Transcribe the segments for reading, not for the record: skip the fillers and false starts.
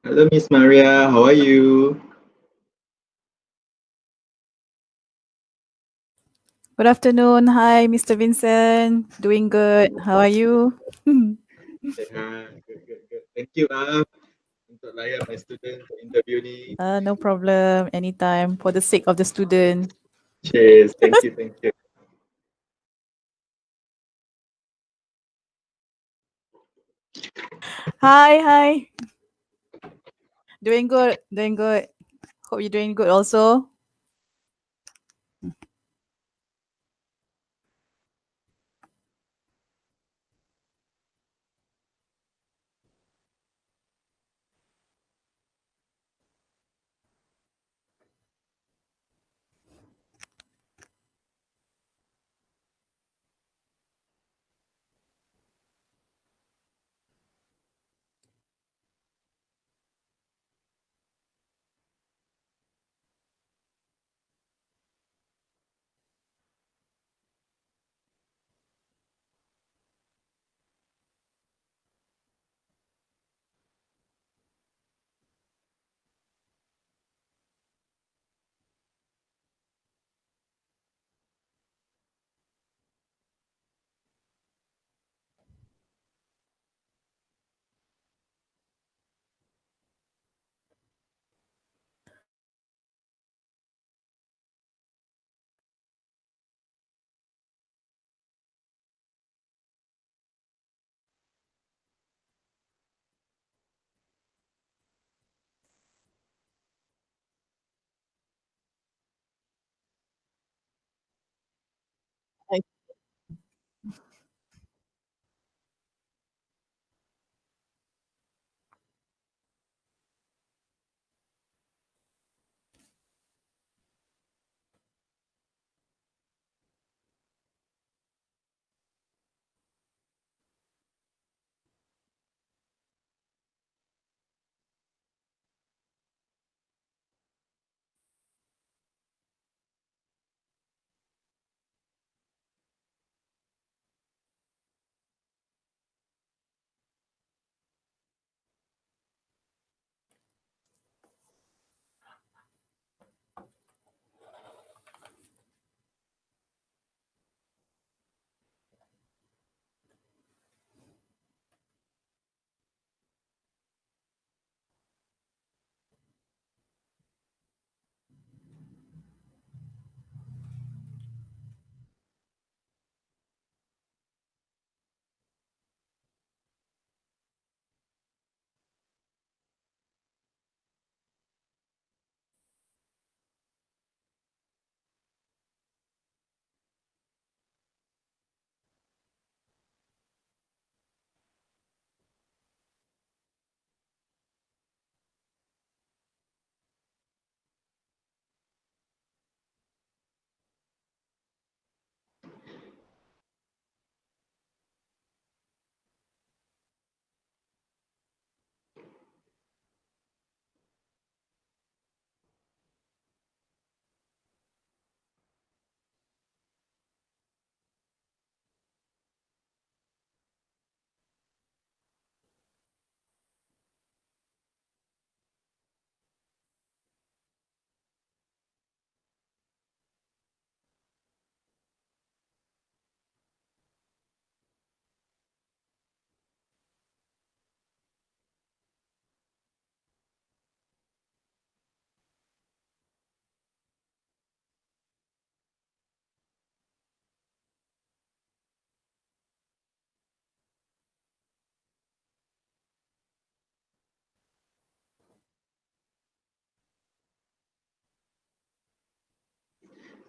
Hello, Miss Maria. How are you? Good afternoon. Hi, Mr. Vincent. Doing good. How are you? Good, good, good. Thank you, untuk layan my student untuk interview ni. No problem. Anytime for the sake of the student. Cheers. Thank you, thank you. Hi, hi. Doing good. Doing good. Hope you're doing good also. I-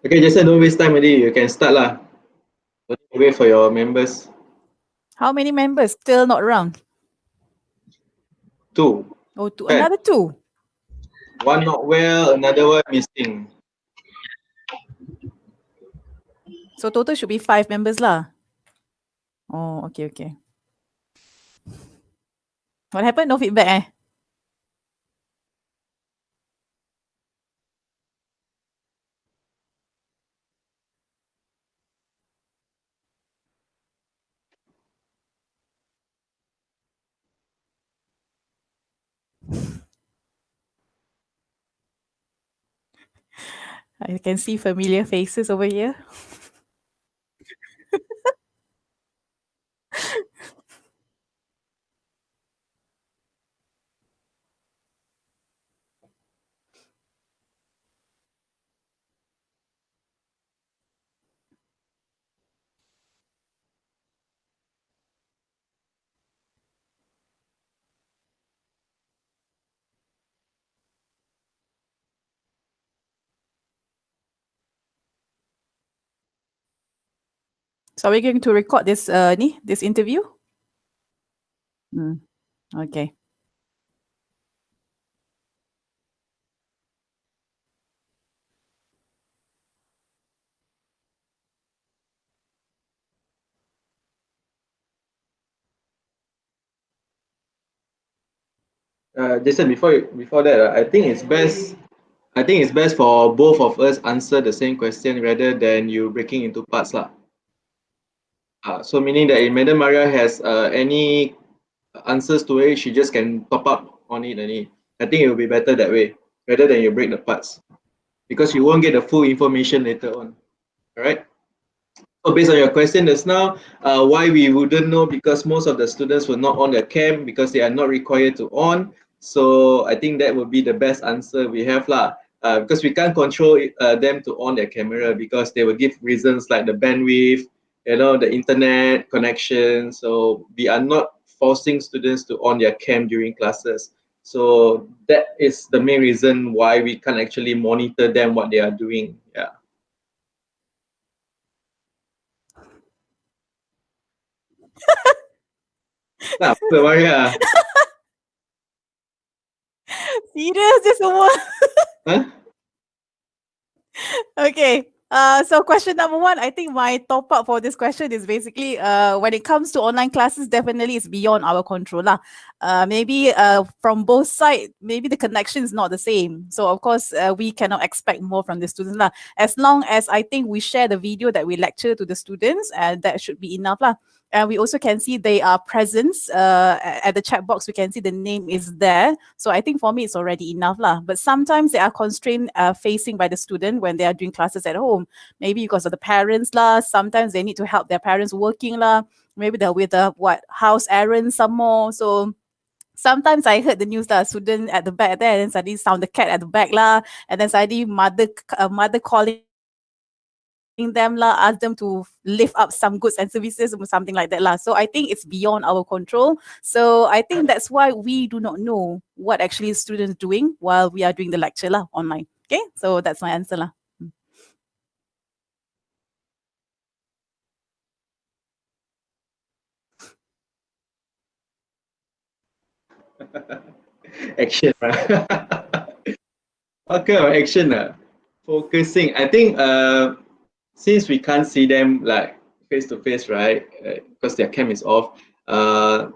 Okay, Jason, don't waste time already. You can start lah. Don't need to wait for your members. How many members still not around? Two. Oh, two. Kan? Another two. One not well, another one missing. So total should be 5 members lah. Oh, okay, okay. What happened? No feedback eh? I can see familiar faces over here. So are we going to record this interview? Okay. Jason, before that, I think it's best for both of us answer the same question rather than you breaking into parts lah. So meaning that if Madam Maria has any answers to it, she just can top up on it only. I think it will be better that way rather than you break the parts because you won't get the full information later on. All right. So based on your question just now, why we wouldn't know because most of the students will not on their cam because they are not required to on. So I think that would be the best answer we have lah. Because we can't control them to on their camera because they will give reasons like the bandwidth, the internet connection. So we are not forcing students to on their cam during classes. So that is the main reason why we can't actually monitor them what they are doing. Yeah. Nah, Maria. Serious je semua. Huh? Okay. So question number one, I think my top up for this question is basically when it comes to online classes, definitely it's beyond our control lah. Maybe from both sides, maybe the connection is not the same. So of course we cannot expect more from the students lah. As long as I think we share the video that we lecture to the students, and that should be enough lah. And we also can see they are presence at the chat box. We can see the name is there. So I think for me, it's already enough lah. But sometimes they are constrained facing by the student when they are doing classes at home. Maybe because of the parents lah. Sometimes they need to help their parents working lah. Maybe they're with house errands some more. So sometimes I heard the news lah, student at the back there, and then suddenly sound the cat at the back lah, and then suddenly mother calling them lah, ask them to lift up some goods and services or something like that lah. So I think it's beyond our control. So I think that's why we do not know what actually students doing while we are doing the lecture lah online. Okay, so that's my answer lah. Action, right? What kind of action? Focusing. I think since we can't see them like face to face, right? Because their cam is off. The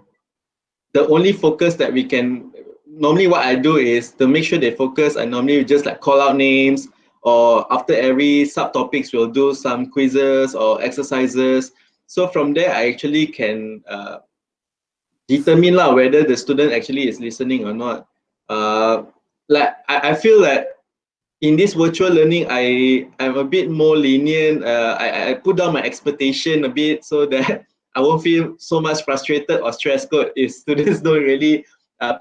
only focus that we can normally what I do is to make sure they focus. I normally just like call out names, or after every subtopics we'll do some quizzes or exercises. So from there I actually can determine lah whether the student actually is listening or not. Like I feel that in this virtual learning, I'm a bit more lenient. I put down my expectation a bit so that I won't feel so much frustrated or stressed if students don't really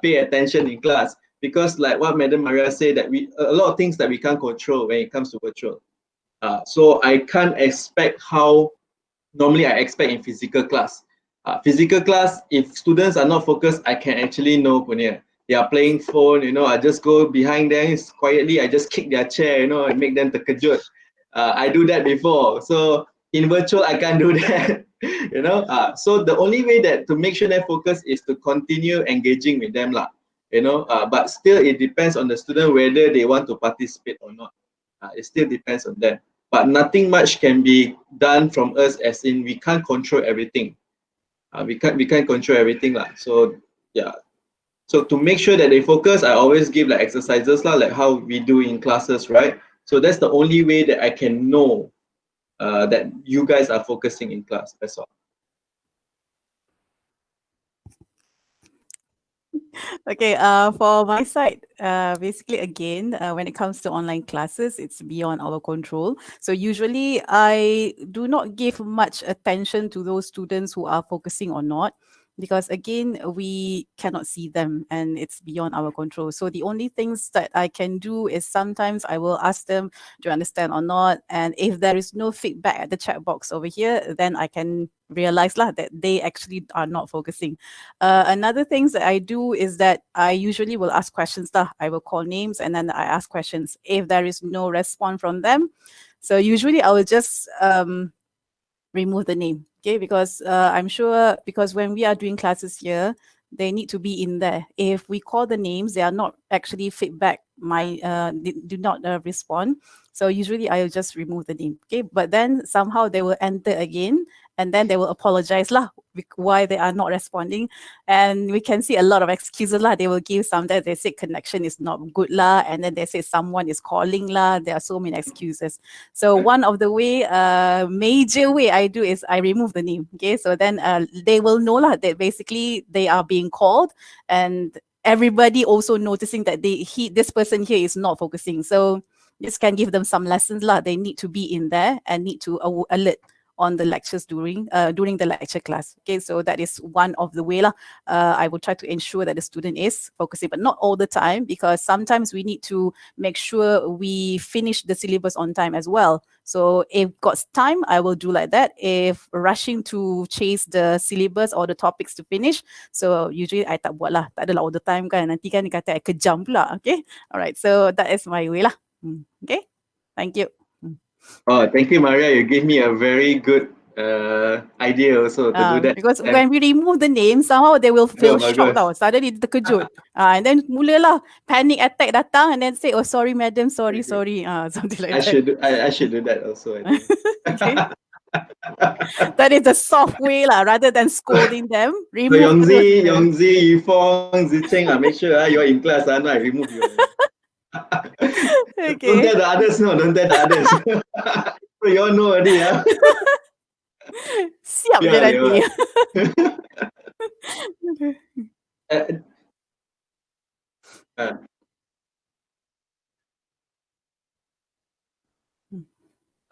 pay attention in class. Because like what Madam Maria said, that a lot of things that we can't control when it comes to virtual. So I can't expect how normally I expect in physical class. Physical class, if students are not focused, I can actually know punya. They are playing phone, I just go behind them quietly, I just kick their chair, and make them terkejut. I do that before. So in virtual, I can't do that. So the only way that to make sure they focus is to continue engaging with them lah. But still it depends on the student whether they want to participate or not. It still depends on them. But nothing much can be done from us, as in we can't control everything. We can't control everything lah. So yeah. So to make sure that they focus, I always give like exercises lah, like how we do in classes, right? So that's the only way that I can know that you guys are focusing in class. That's all. Okay, for my side, basically again, when it comes to online classes, it's beyond our control. So usually I do not give much attention to those students who are focusing or not, because again, we cannot see them and it's beyond our control. So the only things that I can do is sometimes I will ask them, do you understand or not? And if there is no feedback at the chat box over here, then I can realize lah that they actually are not focusing. Another things that I do is that I usually will ask questions lah. I will call names and then I ask questions. If there is no response from them, so usually I will just remove the name. Okay, because I'm sure because when we are doing classes here, they need to be in there. If we call the names, they are not actually feedback. They do not respond. So usually I will just remove the name. Okay, but then somehow they will enter again, and then they will apologize lah why they are not responding, and we can see a lot of excuses lah. They will give some that they say connection is not good lah, and then they say someone is calling lah. There are so many excuses. So one of the way, major way I do is I remove the name. Okay, so then they will know lah that basically they are being called, and everybody also noticing that this person here is not focusing. So this can give them some lessons lah. They need to be in there and need to alert on the lectures during the lecture class. Okay, so that is one of the way lah. I will try to ensure that the student is focusing, but not all the time, because sometimes we need to make sure we finish the syllabus on time as well. So if got time, I will do like that. If rushing to chase the syllabus or the topics to finish, so usually I tak buat lah. Tak adalah all the time kan. Nanti kan dia kata I kejam pula. Okay, alright. So that is my way lah. Okay, thank you. Oh, thank you, Maria. You gave me a very good idea also to do that. Because when we remove the name, somehow they will feel shocked tau. Suddenly terkejut. And then mulalah panic attack datang and then say, oh sorry madam, sorry. Something like that. I should do that also, I think. Okay. That is the soft way lah, rather than scolding them. So Yongzi, Yifong, Zicheng, make sure you're in class, I remove you. Okay. Don't tell the others, no, don't tell the others. So you all know already, yeah? Siap je nanti.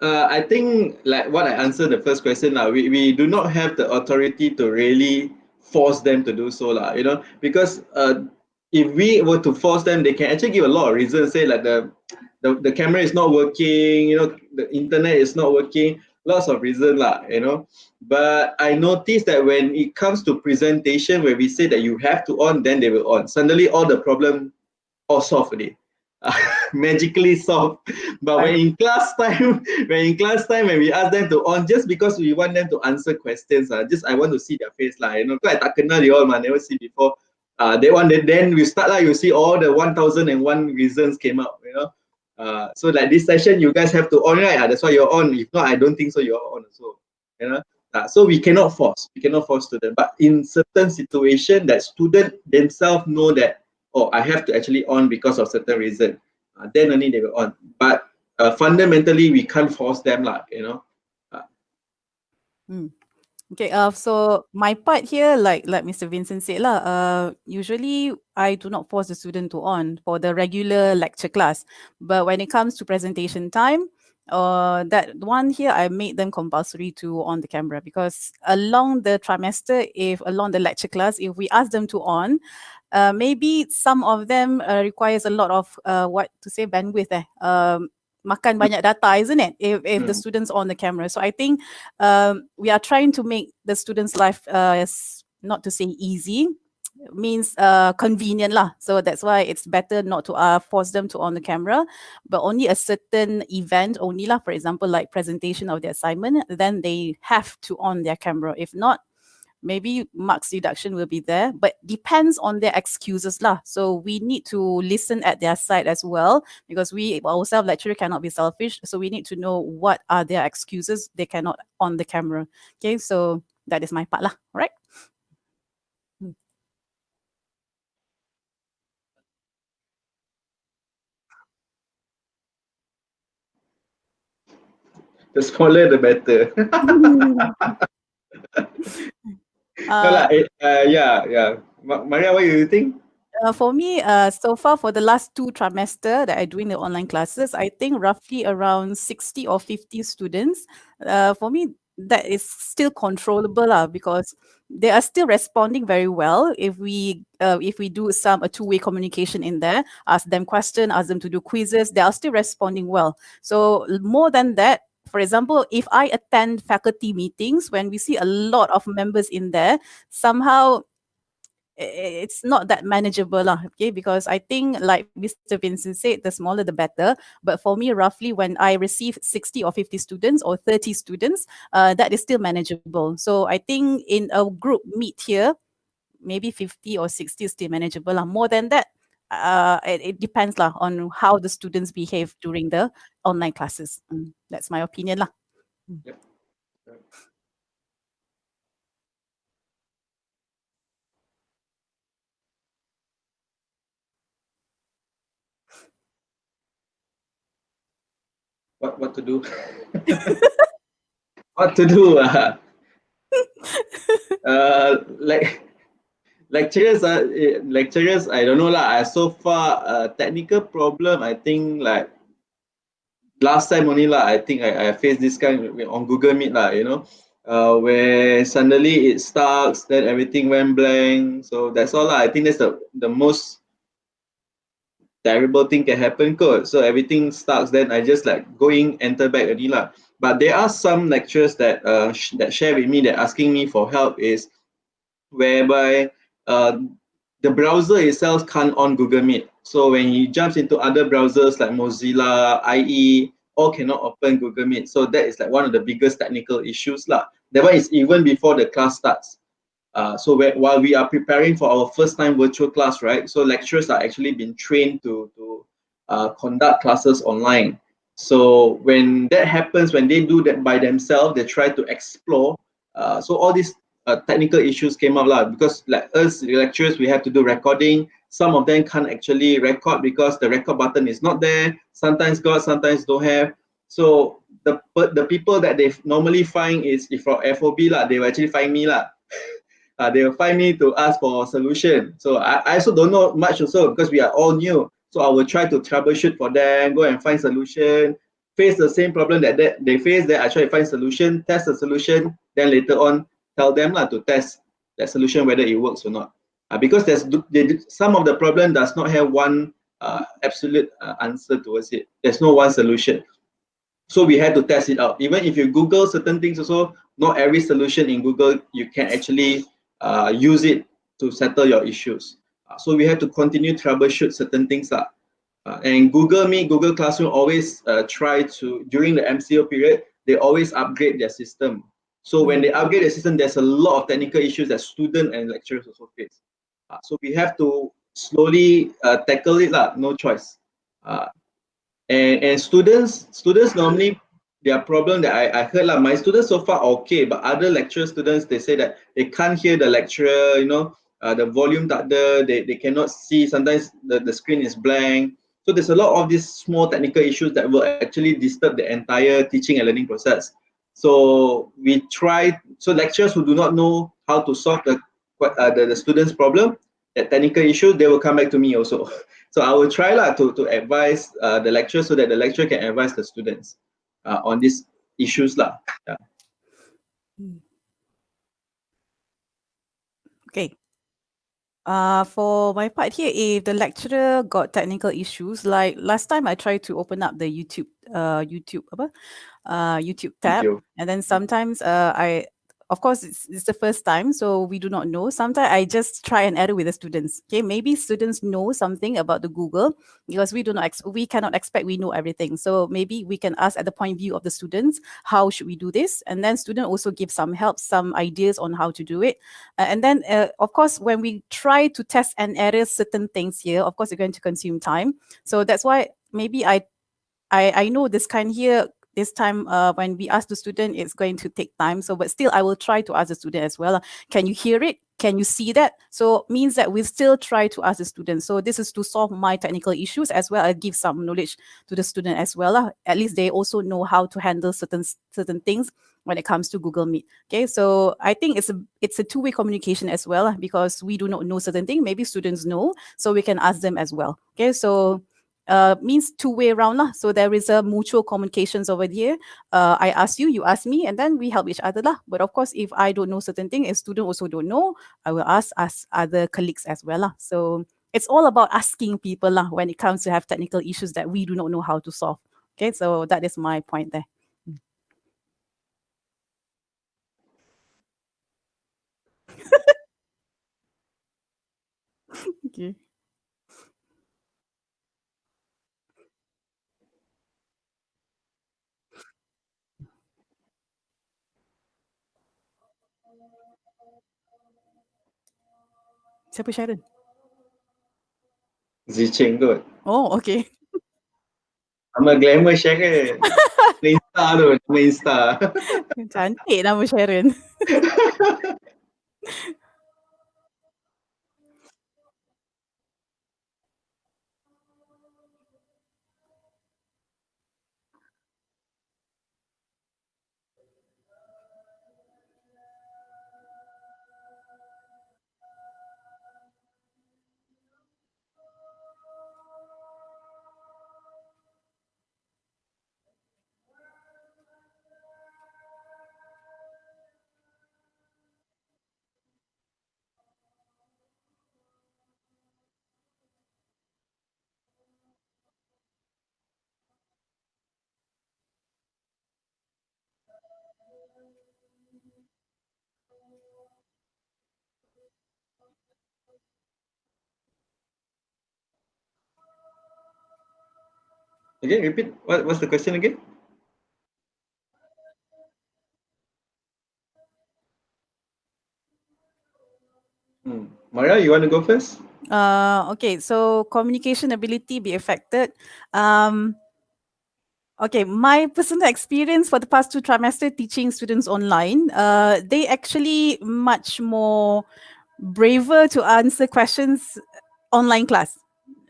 I think like what I answered the first question now, we do not have the authority to really force them to do so lah, you know, because if we were to force them, they can actually give a lot of reasons, say like the camera is not working, you know, the internet is not working, lots of reasons lah, you know. But I noticed that when it comes to presentation, where we say that you have to on, then they will on. Suddenly all the problem all solved already. Magically solved. But when in class time, when we ask them to on, just because we want them to answer questions, just I want to see their face lah, you know, because I tak kenal you all, never see before. Then we start like you see all the 1001 reasons came out, you know. So like this session, you guys have to on, right? That's why you're on. If not, I don't think so. You're on also, you know. So we cannot force students. But in certain situation, that student themselves know that, oh, I have to actually on because of certain reason. Then only they will on. But fundamentally, we can't force them, lah, you know. Okay, so my part here, like Mr. Vincent said lah, usually I do not force the student to on for the regular lecture class. But when it comes to presentation time, that one here, I made them compulsory to on the camera, because along the trimester, along the lecture class, if we ask them to on, maybe some of them requires a lot of bandwidth makan banyak data, isn't it? If the students on the camera. So I think we are trying to make the students' life not to say easy, means convenient lah. So that's why it's better not to force them to on the camera, but only a certain event only lah. For example, like presentation of the assignment, then they have to on their camera. If not, maybe marks deduction will be there, but depends on their excuses lah. So we need to listen at their side as well, because we ourselves lecturer cannot be selfish. So we need to know what are their excuses they cannot on the camera. Okay, so that is my part lah. All right. The smaller, the better. Yeah. Maria, what do you think? For me, so far for the last 2 trimester that I doing the online classes, I think roughly around 60 or 50 students. For me, that is still controllable lah, because they are still responding very well. If we do a two-way communication in there, ask them question, ask them to do quizzes, they are still responding well. So more than that, for example, if I attend faculty meetings, when we see a lot of members in there, somehow it's not that manageable lah, okay? Because I think, like Mr. Vincent said, the smaller the better. But for me, roughly when I receive 60 or 50 students or 30 students, that is still manageable. So I think in a group meet here, maybe 50 or 60 is still manageable lah. More than that, it depends lah on how the students behave during the online classes. That's my opinion lah. Yep. What to do? What to do? Like lecturers, I don't know lah. So far, technical problem, I think like last time only lah. I think I faced this kind on Google Meet lah. Where suddenly it starts, then everything went blank. So that's all lah. I think that's the most terrible thing can happen code. So everything starts, then I just like going enter back already lah. But there are some lecturers that that share with me that asking me for help is whereby the browser itself can't on Google Meet. So when he jumps into other browsers like Mozilla, IE, all cannot open Google Meet. So that is like one of the biggest technical issues lah. That one is even before the class starts. So while we are preparing for our first time virtual class, right? So lecturers are actually been trained to conduct classes online. So when that happens, when they do that by themselves, they try to explore. So all these technical issues came up lah, because like us the lecturers, we have to do recording. Some of them can't actually record because the record button is not there. Sometimes got, sometimes don't have. So the people that they normally find is, if for FOB lah, they will actually find me lah. They will find me to ask for a solution. So I also don't know much also, because we are all new. So I will try to troubleshoot for them, go and find solution, face the same problem that they face, then I try to find solution, test the solution, then later on tell them to test that solution whether it works or not. Because some of the problem does not have one absolute answer towards it. There's no one solution. So we had to test it out. Even if you Google certain things also, not every solution in Google you can actually use it to settle your issues. So we have to continue troubleshoot certain things. And Google Meet, Google Classroom always try to, during the MCO period, they always upgrade their system. So when they upgrade the system, there's a lot of technical issues that students and lecturers also face. So we have to slowly tackle it, no choice. And students normally, their problem that I heard lah, my students so far okay, but other lecturer students, they say that they can't hear the lecturer, the volume tak ada, they cannot see, sometimes the screen is blank. So there's a lot of these small technical issues that will actually disturb the entire teaching and learning process. So lecturers who do not know how to solve the students' problem, that technical issue, they will come back to me also. So I will try to advise the lecturer, so that the lecturer can advise the students on these issues lah. Yeah. Okay. For my part here, if the lecturer got technical issues, like last time I tried to open up the YouTube tab, and then sometimes of course it's the first time, so we do not know. Sometimes I just try and error with the students. Okay, maybe students know something about the Google, because we cannot expect we know everything. So maybe we can ask at the point of view of the students, how should we do this? And then student also give some help, some ideas on how to do it. And then of course, when we try to test and error certain things here, of course, it's going to consume time. So that's why maybe I know this kind here, this time when we ask the student, it's going to take time. So, but still, I will try to ask the student as well. Can you hear it? can you see that? So means that we still try to ask the students. So this is to solve my technical issues as well. I give some knowledge to the student as well. At least they also know how to handle certain things when it comes to Google Meet. Okay, so I think it's a two-way communication as well, because we do not know certain thing. Maybe students know, so we can ask them as well. Okay, so means two-way round lah. So there is a mutual communications over here. I ask you, you ask me, and then we help each other lah. But of course, if I don't know certain thing, if student also don't know, I will ask other colleagues as well lah. So it's all about asking people lah when it comes to have technical issues that we do not know how to solve. Okay, so that is my point there. Okay. Siapa Sharon? Zicheng kot. Oh, okay. Nama glamour Sharon. Nama Insta tu, nama Insta. Cantik nama Sharon. Again, repeat. What's the question again? Maria, you want to go first? Okay, so communication ability be affected. Okay, my personal experience for the past 2 trimester teaching students online, they actually much more braver to answer questions online class.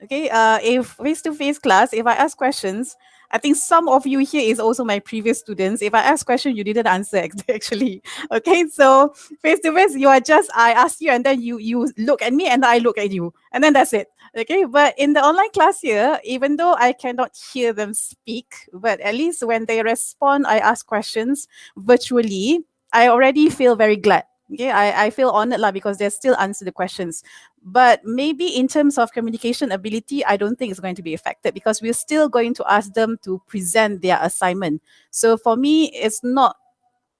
Okay, if face-to-face class, if I ask questions, I think some of you here is also my previous students. If I ask question, you didn't answer actually. Okay, so face-to-face, you are just, I ask you and then you look at me and I look at you, and then that's it. Okay, but in the online class here, even though I cannot hear them speak, but at least when they respond, I ask questions virtually, I already feel very glad. Okay, I feel honored lah, because they still answer the questions. But maybe in terms of communication ability, I don't think it's going to be affected, because we're still going to ask them to present their assignment. So for me, it's not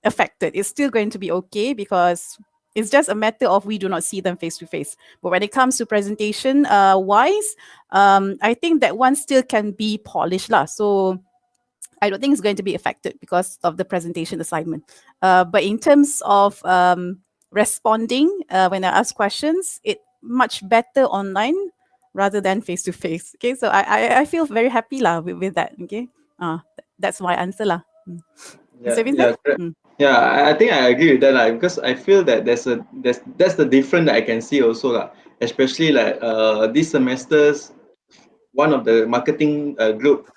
affected. It's still going to be okay, because it's just a matter of we do not see them face to face. But when it comes to presentation wise, I think that one still can be polished lah. So I don't think it's going to be affected because of the presentation assignment. But in terms of responding when I ask questions, it much better online rather than face to face. Okay, so I feel very happy lah with that. Okay, that's my answer lah. Yeah, Mr. Vincent? correct. Yeah, I think I agree with that, like, because I feel that that's the difference that I can see also, like, especially like this semester's one of the marketing group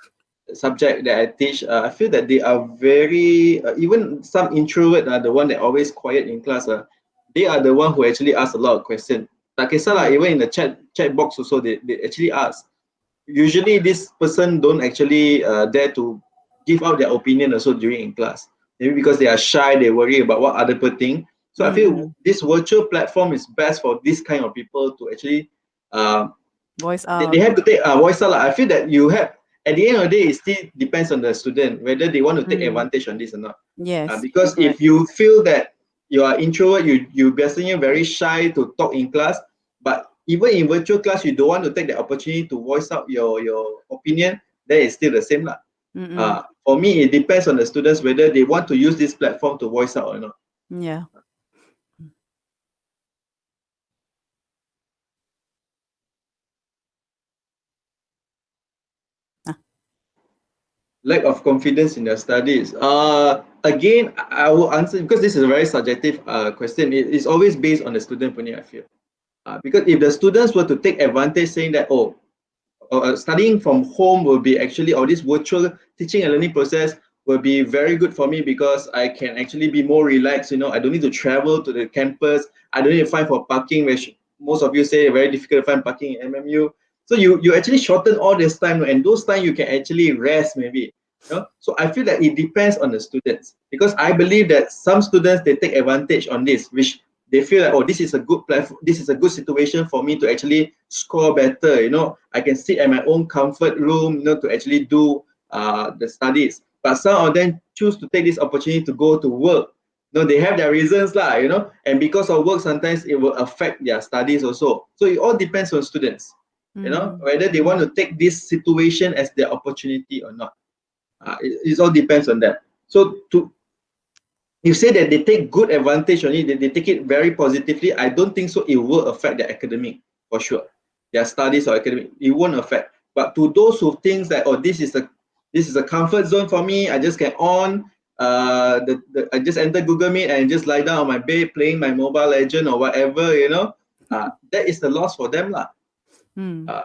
subject that I teach. I feel that they are very even some introvert are the one that always quiet in class. They are the one who actually ask a lot of questions. Tak kisah lah, even in the chat box also they actually ask. Usually this person don't actually dare to give out their opinion also during in class, maybe because they are shy, they worry about what other people think. So I feel this virtual platform is best for this kind of people to actually Voice they out. have to take voice out. I feel that you have, at the end of the day, it still depends on the student whether they want to take advantage on this or not. Yes. Because correct. if you feel that you are introvert, you basically very shy to talk in class, but even in virtual class, you don't want to take the opportunity to voice out your opinion, then it's still the same lah. For me, it depends on the students whether they want to use this platform to voice out or not. Yeah. Lack of confidence in their studies. Again, I will answer because this is a very subjective question. It's always based on the student punya, I feel. Because if the students were to take advantage saying that, oh, studying from home will be actually, or this virtual teaching and learning process will be very good for me because I can actually be more relaxed. I don't need to travel to the campus. I don't need to find for parking, which most of you say very difficult to find parking in MMU. So you actually shorten all this time, and those time you can actually rest maybe. So I feel that it depends on the students, because I believe that some students, they take advantage on this, which they feel like, oh, this is a good platform, this is a good situation for me to actually score better. I can sit at my own comfort room, to actually do the studies. But some of them choose to take this opportunity to go to work. They have their reasons lah, and because of work, sometimes it will affect their studies also. So it all depends on students, whether they want to take this situation as their opportunity or not. It all depends on that. So you say that they take good advantage on it, they take it very positively. I don't think so it will affect their academic, for sure. Their studies or academic, it won't affect. But to those who think that, oh, this is a comfort zone for me, I just get on, I just enter Google Meet and just lie down on my bed playing my Mobile Legend or whatever, that is the loss for them lah.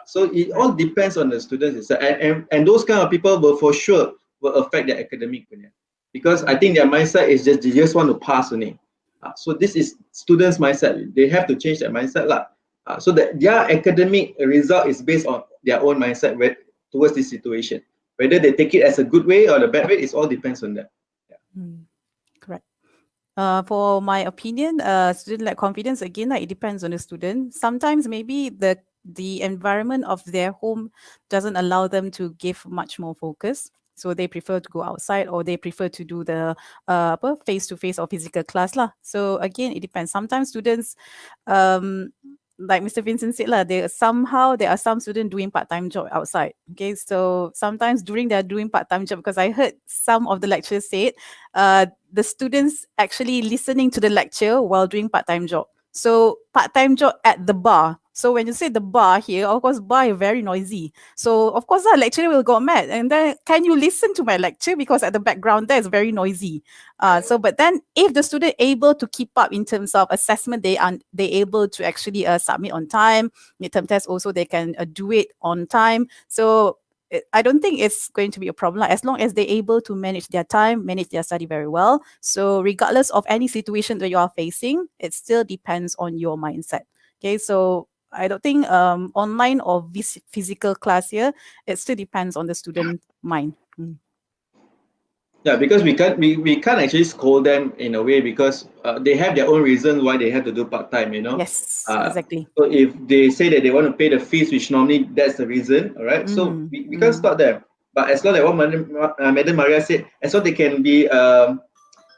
So it all depends on the students, and those kind of people will for sure will affect their academic, because I think their mindset is just they just want to pass only. So this is students' mindset. They have to change their mindset lah. So that their academic result is based on their own mindset towards this situation. Whether they take it as a good way or the bad way, it all depends on them. Correct. For my opinion, student-led confidence, again, it depends on the student. Sometimes maybe the environment of their home doesn't allow them to give much more focus. So they prefer to go outside, or they prefer to do the face-to-face or physical class lah. So again, it depends. Sometimes students, like Mr. Vincent said lah, there are some students doing part-time job outside. Okay, so sometimes during their doing part-time job, because I heard some of the lecturers say it, the students actually listening to the lecture while doing part-time job. So part-time job at the bar. So when you say the bar here, of course, bar is very noisy. So of course, the lecturer will go mad. And then, can you listen to my lecture? Because at the background there is very noisy. But then if the student able to keep up in terms of assessment, they able to actually submit on time. Midterm test also, they can do it on time. So I don't think it's going to be a problem as long as they're able to manage their time, manage their study very well. So regardless of any situation that you are facing, it still depends on your mindset. Okay, so I don't think online or physical class here, it still depends on the student mind. Yeah, because we can't actually scold them in a way, because they have their own reason why they have to do part-time, Yes, exactly. So if they say that they want to pay the fees, which normally that's the reason, all right? So we can't stop them. But as long as what Madam Maria said, as long as they can be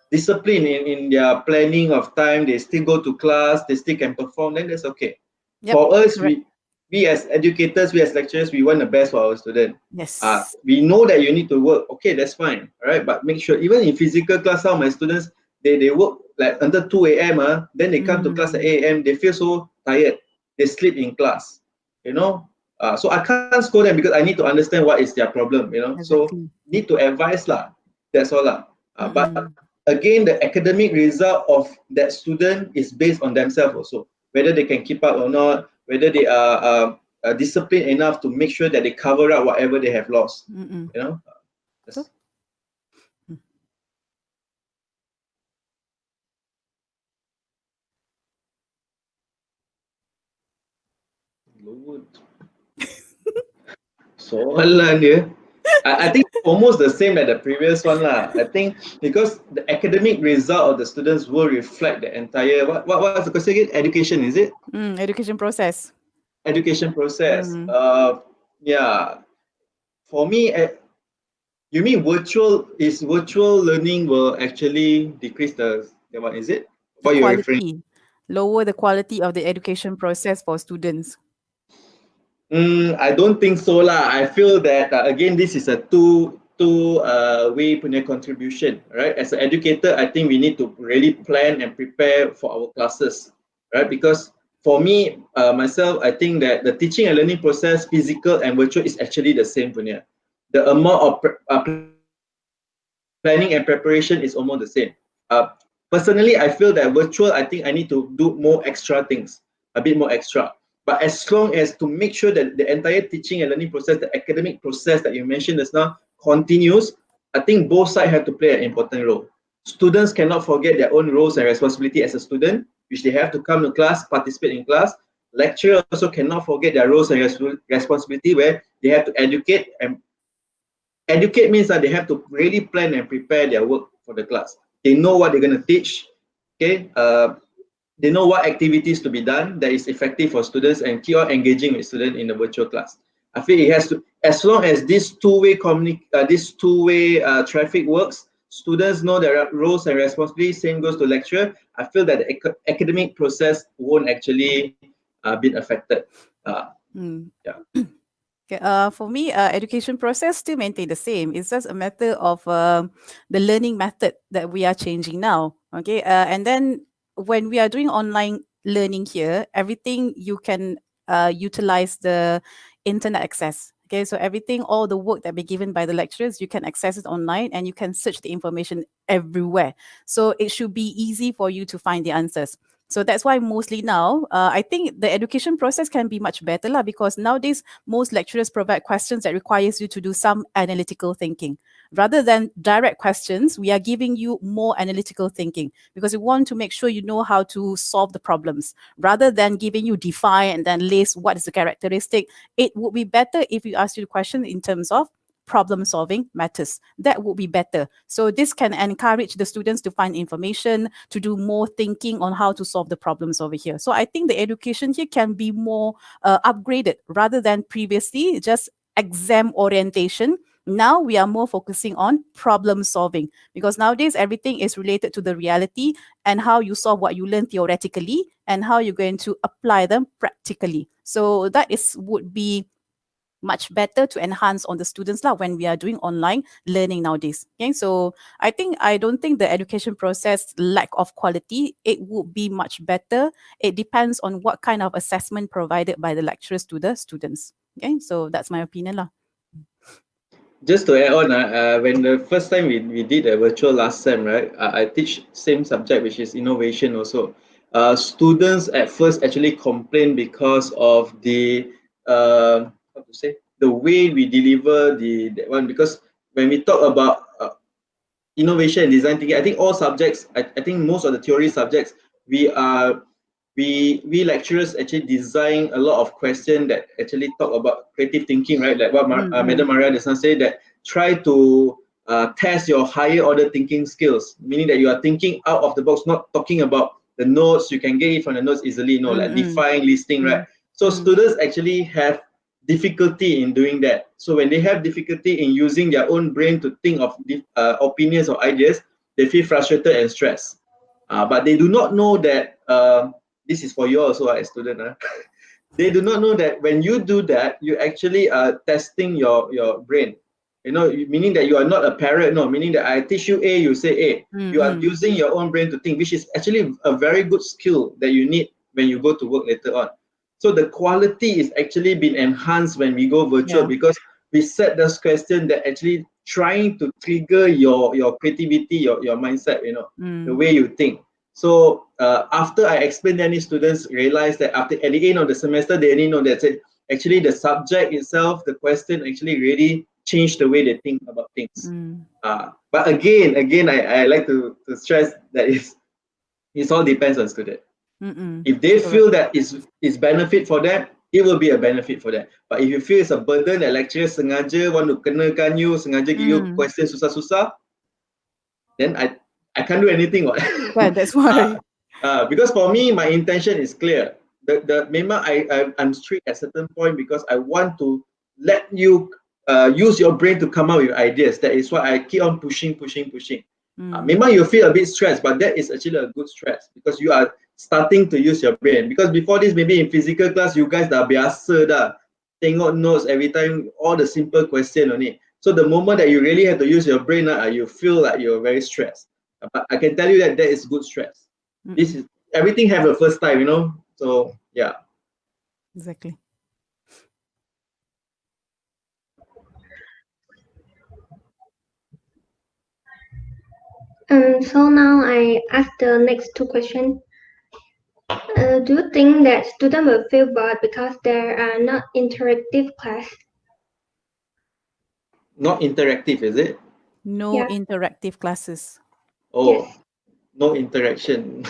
disciplined in their planning of time, they still go to class, they still can perform, then that's okay. Yep, for us, correct. we as educators, we as lecturers, we want the best for our student. Yes. We know that you need to work. Okay, that's fine. All right, but make sure even in physical class, some of my students, they work like until 2 a.m. Then they come to class at 8 a.m. They feel so tired. They sleep in class. So I can't scold them because I need to understand what is their problem. Exactly. So need to advise lah. That's all lah. But again, the academic result of that student is based on themselves also, whether they can keep up or not, whether they are disciplined enough to make sure that they cover up whatever they have lost. Soalan dia. I think almost the same as the previous one lah. I think because the academic result of the students will reflect the entire what's the question again? Education, is it? Education process. Education process. Yeah. For me, you mean virtual learning will actually decrease the what is it? What you're referring? Lower the quality of the education process for students. I don't think so lah. I feel that again, this is a two-way punya contribution, right? As an educator, I think we need to really plan and prepare for our classes, right? Because for me, myself, I think that the teaching and learning process, physical and virtual, is actually the same punya. The amount of planning and preparation is almost the same. Personally, I feel that virtual, I think I need to do more extra things, a bit more extra. But as long as to make sure that the entire teaching and learning process, the academic process that you mentioned just now, continues, I think both sides have to play an important role. Students cannot forget their own roles and responsibility as a student, which they have to come to class, participate in class. Lecturer also cannot forget their roles and responsibility, where they have to educate, and educate means that they have to really plan and prepare their work for the class. They know what they're going to teach. Okay, they know what activities to be done that is effective for students, and keep on engaging with students in the virtual class. I feel it has to, as long as this two-way traffic works, students know their roles and responsibilities, same goes to lecturer. I feel that the academic process won't actually be affected. Yeah. Okay, for me, education process still maintain the same. It's just a matter of the learning method that we are changing now. Okay, and then when we are doing online learning here, everything you can utilize the internet access. Okay, so everything, all the work that be given by the lecturers, you can access it online and you can search the information everywhere. So it should be easy for you to find the answers. So that's why mostly now, I think the education process can be much better lah, because nowadays most lecturers provide questions that requires you to do some analytical thinking. Rather than direct questions, we are giving you more analytical thinking because we want to make sure you know how to solve the problems. Rather than giving you define and then list what is the characteristic, it would be better if you ask you the question in terms of problem solving matters. That would be better. So this can encourage the students to find information, to do more thinking on how to solve the problems over here. So I think the education here can be more upgraded rather than previously just exam orientation. Now we are more focusing on problem solving because nowadays everything is related to the reality and how you solve what you learn theoretically and how you're going to apply them practically. So that is would be much better to enhance on the students lah when we are doing online learning nowadays. Okay, so I don't think the education process lack of quality. It would be much better. It depends on what kind of assessment provided by the lecturers to the students. Okay, so that's my opinion lah. Just to add on, when the first time we did a virtual last sem, right, I teach same subject, which is innovation also. Students at first actually complain because of the, how to say, the way we deliver that one, because when we talk about innovation and design thinking, I think all subjects, I think most of the theory subjects, we lecturers actually design a lot of questions that actually talk about creative thinking, right? Like what Madam Maria just now said, that try to test your higher order thinking skills, meaning that you are thinking out of the box, not talking about the notes. You can get it from the notes easily, like define, listing, right? So students actually have difficulty in doing that. So when they have difficulty in using their own brain to think of opinions or ideas, they feel frustrated and stressed. But they do not know that this is for you also as student. They do not know that when you do that, you actually are testing your brain. Meaning that you are not a parrot. No, meaning that I teach you A, you say A. You are using your own brain to think, which is actually a very good skill that you need when you go to work later on. So the quality is actually been enhanced when we go virtual, because we set this question that actually trying to trigger your creativity, your mindset, the way you think. So after I explained, any students realize that at the end of the semester, they only know that actually the subject itself, the question actually really changed the way they think about things. But again, I like to stress that it all depends on student. If they feel that it's benefit for them, it will be a benefit for them. But if you feel it's a burden, that lecturer sengaja want to kenakan you, sengaja give you question susah-susah, then I can't do anything. Right, that's why. Because for me, my intention is clear. Memang I'm strict at certain point, because I want to let you use your brain to come up with ideas. That is why I keep on pushing. Memang you feel a bit stressed, but that is actually a good stress, because you are starting to use your brain. Because before this, maybe in physical class, you guys dah biasa dah tengok notes every time, all the simple question on it. So the moment that you really have to use your brain, you feel like you're very stressed. But I can tell you that is good stress. This is everything have a first time, So yeah. Exactly. So now I ask the next two questions. Do you think that students will feel bored because there are not interactive class? Not interactive, is it? No Yeah. interactive classes. Oh, Yes. no interaction.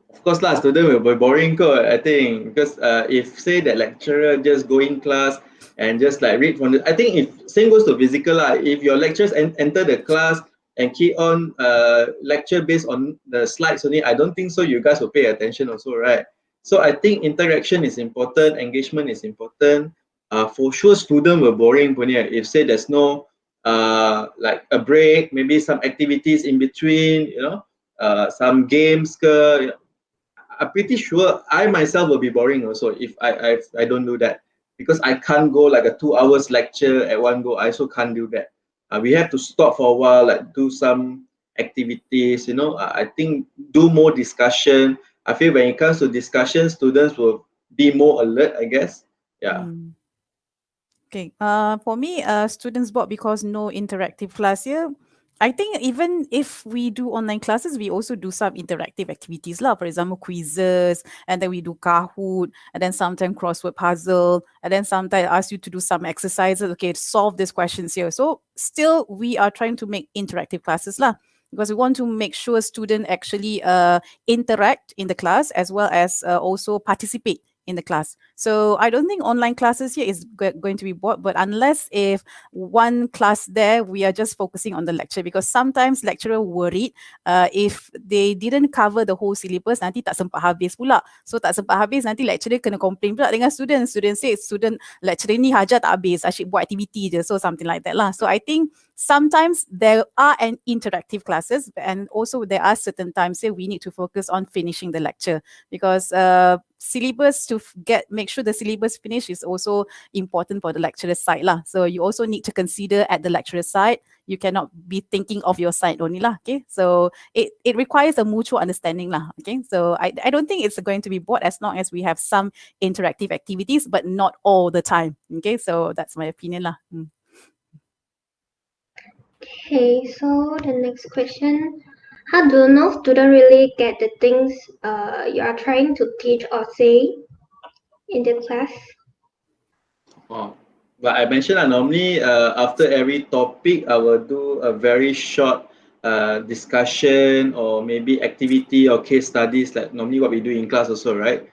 Of course lah, student will be boring kot, I think, because if say that lecturer just go in class and just like read from the, I think if same goes to physical lah, if your lecturers enter the class and keep on lecture based on the slides only, I don't think so you guys will pay attention also, right? So I think interaction is important, engagement is important. For sure student will boring punya if say there's no like a break, maybe some activities in between, some games ke, I'm pretty sure I myself will be boring also if I don't do that, because I can't go like a 2 hours lecture at one go. I also can't do that. We have to stop for a while, like do some activities. I think do more discussion. I feel when it comes to discussion, students will be more alert, I guess. Yeah. Mm. Okay. For me, students bored because no interactive class here. I think even if we do online classes, we also do some interactive activities lah. For example, quizzes, and then we do Kahoot, and then sometimes crossword puzzle, and then sometimes ask you to do some exercises. Okay, solve these questions here. So still, we are trying to make interactive classes lah, because we want to make sure student actually interact in the class as well as also participate in the class. So I don't think online classes here is going to be bored, but unless if one class there, we are just focusing on the lecture, because sometimes lecturer worried if they didn't cover the whole syllabus, nanti tak sempat habis pula. So tak sempat habis, nanti lecturer kena complain pula dengan student. Student say, lecturer ni hajar tak habis, asyik buat activity je. So something like that lah. So I think sometimes there are an interactive classes, and also there are certain times say we need to focus on finishing the lecture, because syllabus to make sure the syllabus finish is also important for the lecturer side lah. So you also need to consider at the lecturer side. You cannot be thinking of your side only lah. Okay, so it requires a mutual understanding lah. Okay, so I don't think it's going to be bored as long as we have some interactive activities, but not all the time. Okay, so that's my opinion lah. Okay, so the next question. How do you know students really get the things you are trying to teach or say in the class? Oh. But I mentioned normally after every topic, I will do a very short discussion or maybe activity or case studies, like normally what we do in class also, right?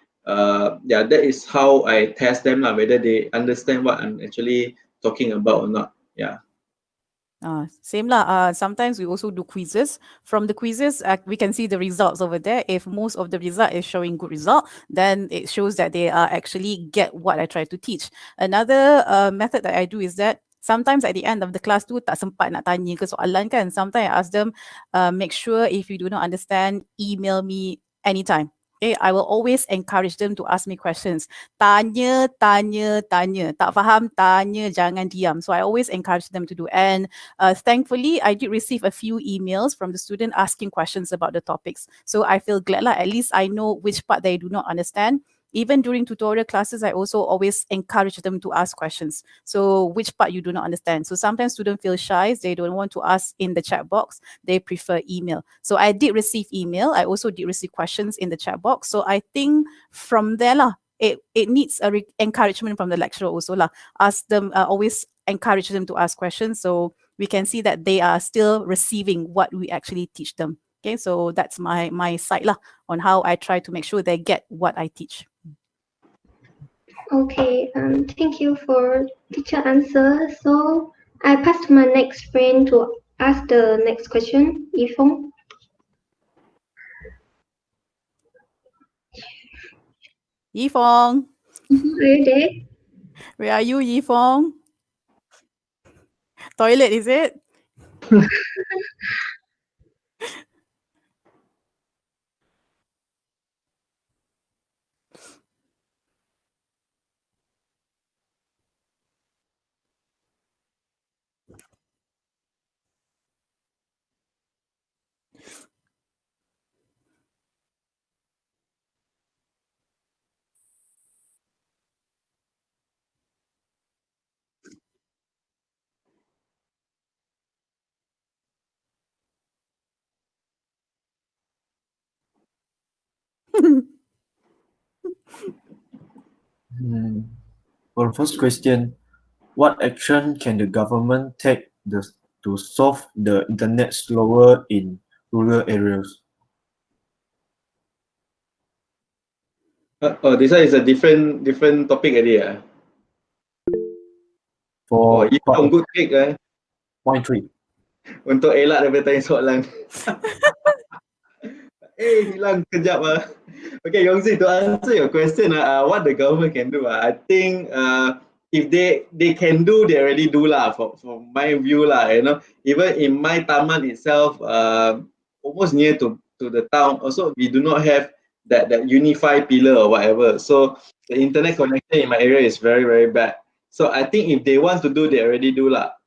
Yeah, that is how I test them lah, whether they understand what I'm actually talking about or not. Yeah. Same lah. Sometimes we also do quizzes. From the quizzes, we can see the results over there. If most of the result is showing good result, then it shows that they actually get what I try to teach. Another method that I do is that sometimes at the end of the class tu tak sempat nak tanya ke soalan kan. Sometimes I ask them, make sure if you do not understand, email me anytime. Okay, I will always encourage them to ask me questions. Tanya, tanya, tanya. Tak faham, tanya, jangan diam. So I always encourage them to do. And thankfully, I did receive a few emails from the student asking questions about the topics. So I feel glad lah. At least I know which part they do not understand. Even during tutorial classes, I also always encourage them to ask questions. So which part you do not understand. So sometimes students feel shy. They don't want to ask in the chat box. They prefer email. So I did receive email. I also did receive questions in the chat box. So I think from there lah, it needs a encouragement from the lecturer also lah. Ask them, always encourage them to ask questions. So we can see that they are still receiving what we actually teach them. Okay, so that's my side lah on how I try to make sure they get what I teach. Okay, thank you for teacher answer. So I pass to my next friend to ask the next question, Yifeng. Yifeng, Are you there? where are you, Yifeng? Toilet, is it? For the first question, what action can the government take to solve the internet slower in rural areas? Oh, this one is a different topic already. Oh, For you don't good trick point 3. untuk elak daripada tanya soalan. Hilang kejap Okay, Yongzi, to answer your question, what the government can do, I think if they can do, they already do lah. For my view lah, even in my taman itself, almost near to the town, also we do not have that unified pillar or whatever. So the internet connection in my area is very very bad. So I think if they want to do, they already do lah.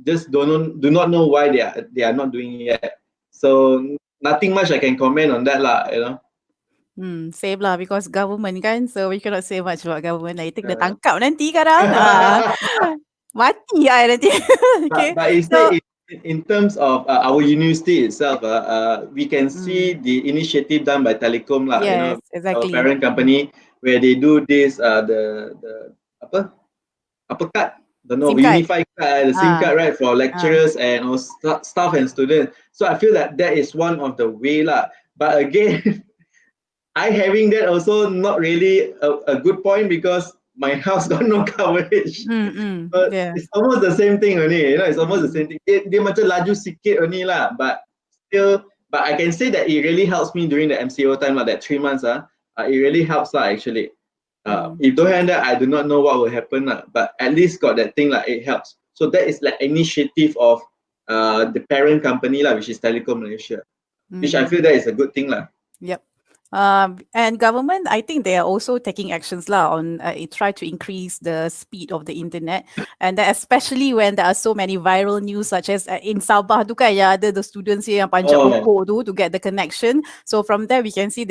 Just do not know why they are not doing it yet. So nothing much I can comment on that lah, Same lah because government kan, so we cannot say much about government lah. Kita kena tangkap nanti kadang. Mati lah nanti. Okay. But instead, in terms of our university itself, we can see the initiative done by Telecom lah, Yes, our exactly. parent company, where they do this the apa card? Don't know, SIM card. unified card, the SIM card, right, for lecturers and staff and students. So I feel that is one of the way lah. But again, I having that also not really a good point because my house got no coverage. But it's almost the same thing only, it's almost the same thing. Dia macam laju sikit only lah, but still, but I can say that it really helps me during the MCO time lah, that 3 months it really helps lah actually. If don't have that, I do not know what will happen lah, but at least got that thing like it helps. So that is like initiative of the parent company lah, which is Telecom Malaysia, which I feel that is a good thing lah. Yep. And government, I think they are also taking actions lah on try to increase the speed of the internet, and that especially when there are so many viral news such as in Sabah tu kan yang ada the students yang panjat pokok tu to get the connection. So from there we can see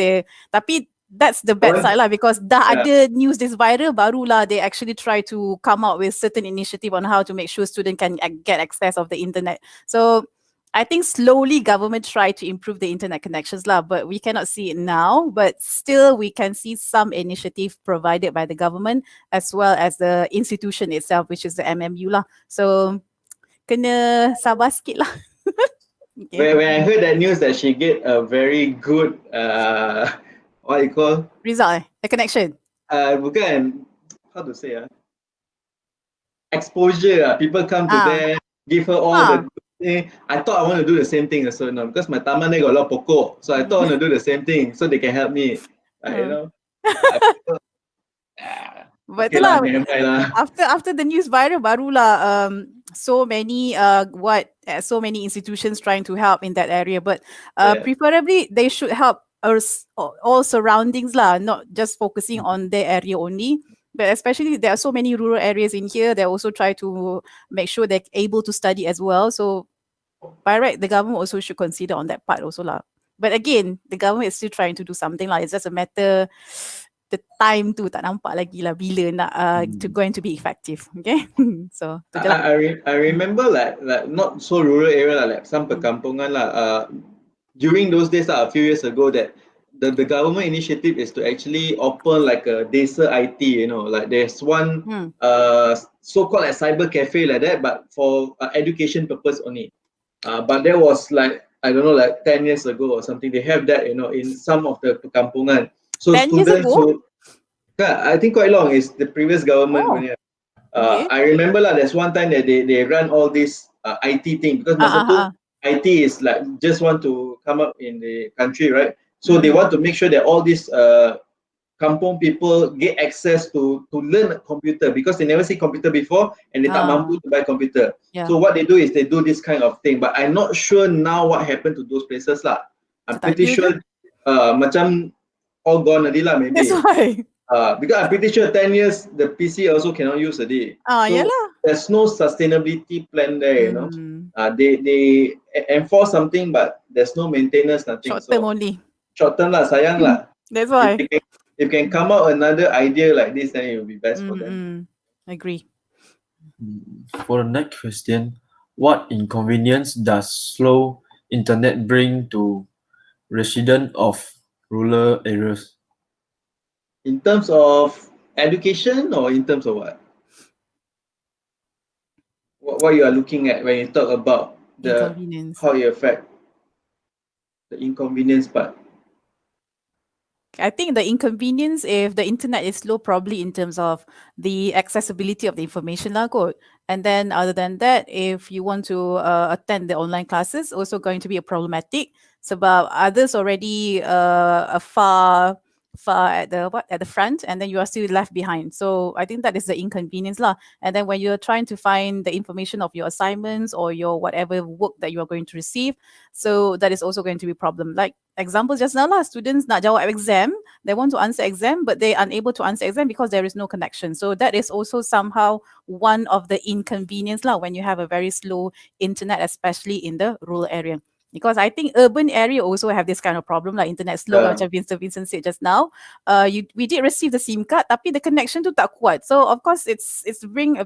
tapi that's the bad side lah because dah ada news this viral barulah they actually try to come up with certain initiative on how to make sure student can get access of the internet. So I think slowly government try to improve the internet connections lah, but we cannot see it now. But still, we can see some initiative provided by the government as well as the institution itself, which is the MMU lah. So, kena sabar sikit lah. Okay. When I heard that news that she get a very good what you call result, the connection. Bukan, how to say exposure. People come to there, give her all the. I thought I want to do the same thing also, because my taman there got a lot of pokok, so I thought I want to do the same thing so they can help me, But okay lah, after the news viral, barulah so many so many institutions trying to help in that area. But preferably they should help us all surroundings lah, not just focusing on their area only. But especially there are so many rural areas in here. They also try to make sure they're able to study as well. So by right, the government also should consider on that part also lah. But again, the government is still trying to do something lah. It's just a matter the time tu tak nampak lagi lah bila nak going to be effective. Okay, so I remember like not so rural area lah, like some perkampungan lah. During those days a few years ago, that the government initiative is to actually open like a desa IT, like there's one so-called like cyber cafe like that, but for education purpose only. But there was like, I don't know, like 10 years ago or something, they have that, in some of the perkampungan. So 10 years ago? I think quite long, is the previous government. Okay. I remember lah, there's one time that they run all this IT thing, because IT is like just want to come up in the country, right? So they want to make sure that all these kampung people get access to learn a computer, because they never see computer before and they tak mampu to buy computer. So what they do is they do this kind of thing, but I'm not sure now what happened to those places lah. I'm pretty sure macam all gone already lah, maybe. That's why. Because I'm pretty sure 10 years the PC also cannot use already. So there's no sustainability plan there, They enforce something, but there's no maintenance, nothing. Short term only. Short term lah, sayang lah. That's why. If can come out another idea like this, then it will be best for them. Agree. For the next question, what inconvenience does slow internet bring to residents of rural areas? In terms of education or in terms of what? What you are looking at when you talk about the Inconvenience. how you affect the inconvenience part? I think the inconvenience if the internet is slow, probably in terms of the accessibility of the information lah kot. And then other than that, if you want to attend the online classes, also going to be a problematic sebab others already far at the front, and then you are still left behind. So I think that is the inconvenience lah. And then when you're trying to find the information of your assignments or your whatever work that you are going to receive, so that is also going to be a problem. Like example just now lah, students nak jawab exam, they want to answer exam, but they unable to answer exam because there is no connection. So that is also somehow one of the inconvenience lah when you have a very slow internet, especially in the rural area. Because I think urban area also have this kind of problem, like internet slow, macam Vincent said just now. We did receive the SIM card, tapi the connection tu tak kuat. So of course it's bring a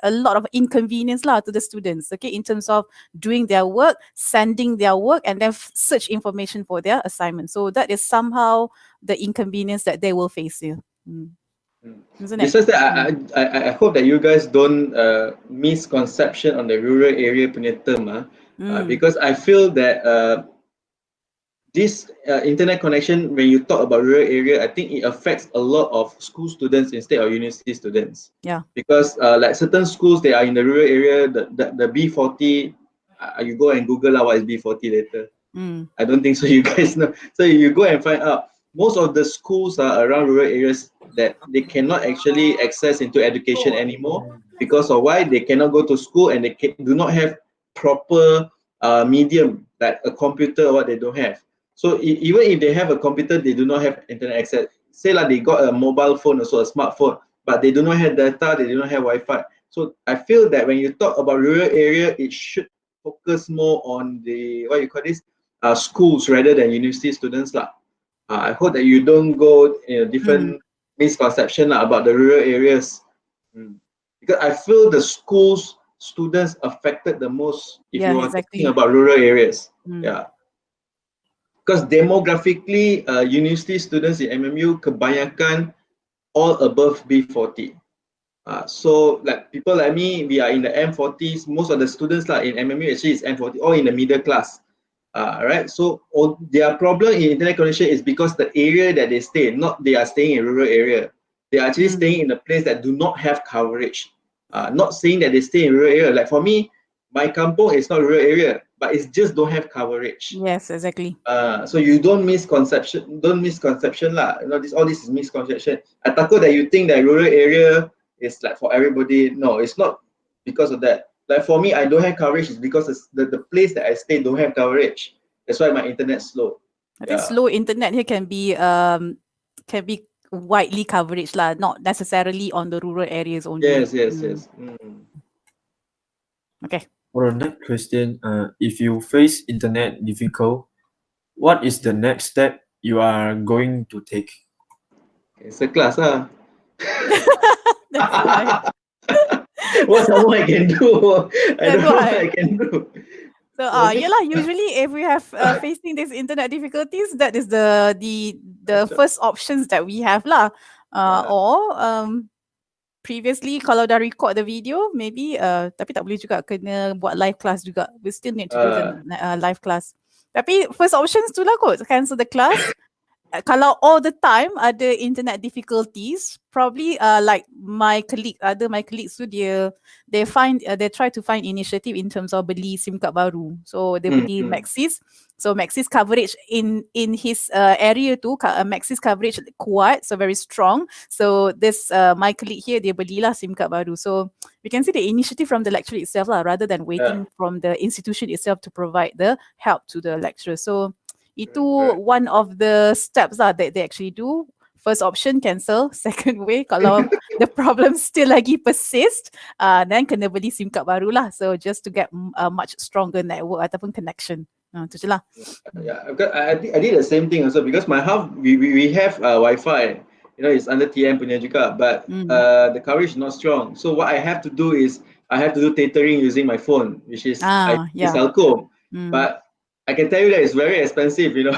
lot of inconvenience lah to the students. Okay, in terms of doing their work, sending their work, and then search information for their assignment. So that is somehow the inconvenience that they will face here. Isn't it? Besides that, I hope that you guys don't misconception on the rural area punya term, because I feel that this internet connection, when you talk about rural area, I think it affects a lot of school students instead of university students. Yeah. Because like certain schools, they are in the rural area, the B40, you go and Google what is B40 later. I don't think so you guys know. So you go and find out. Most of the schools are around rural areas that they cannot actually access into education anymore because of why they cannot go to school and they do not have proper medium like a computer or what they don't have. So even if they have a computer, they do not have internet access. Say like they got a mobile phone, also a smartphone, but they do not have data, they do not have Wi-Fi. So I feel that when you talk about rural area, it should focus more on the schools rather than university students lah. I hope that you don't go in a different misconception about the rural areas, because I feel the schools students affected the most if you are talking about rural areas. Yeah, because demographically, university students in MMU kebanyakan all above B40. So like people like me, we are in the M40s. Most of the students in MMU actually is M40, all in the middle class. Right, so their problem in internet connection is because the area that they stay, not they are staying in rural area. They are actually staying in a place that do not have coverage. Not saying that they stay in rural area. Like for me, my kampung is not rural area, but it just don't have coverage. Yes, exactly. So you don't misconception lah. You know, all this is misconception. I takut that you think that rural area is like for everybody. No, it's not because of that. Like for me, I don't have coverage is because the place that I stay don't have coverage. That's why my internet's slow. I think slow internet here can be widely coverage lah, not necessarily on the rural areas only. Yes. Okay. For the next question, if you face internet difficult, what is the next step you are going to take? It's a class That's right. What more I can do? I don't know what I can do. So usually if we have facing these internet difficulties, that is the first options that we have lah. Or previously kalau dah record the video, maybe tapi tak boleh juga, kena buat live class juga. We still need to do the live class. Tapi first options tu lah kot, cancel the class. Kalau all the time ada internet difficulties, probably like my colleagues tu they try to find initiative in terms of beli SIM card baru. So they beli Maxis. So Maxis coverage in his area tu, Maxis coverage kuat, so very strong. So this my colleague here, dia belilah SIM card baru. So we can see the initiative from the lecturer itself lah, rather than waiting from the institution itself to provide the help to the lecturer. So itu one of the steps that they actually do. First option, cancel. Second way, kalau the problem still lagi persist, then kena beli SIM card baru lah. So just to get a much stronger network ataupun connection. Itu je lah. Yeah, I did the same thing also because my house we have Wi-Fi. You know, it's under TM punya juga, but the coverage is not strong. So what I have to do is I have to do tethering using my phone, which is Celcom. But I can tell you that it's very expensive, you know.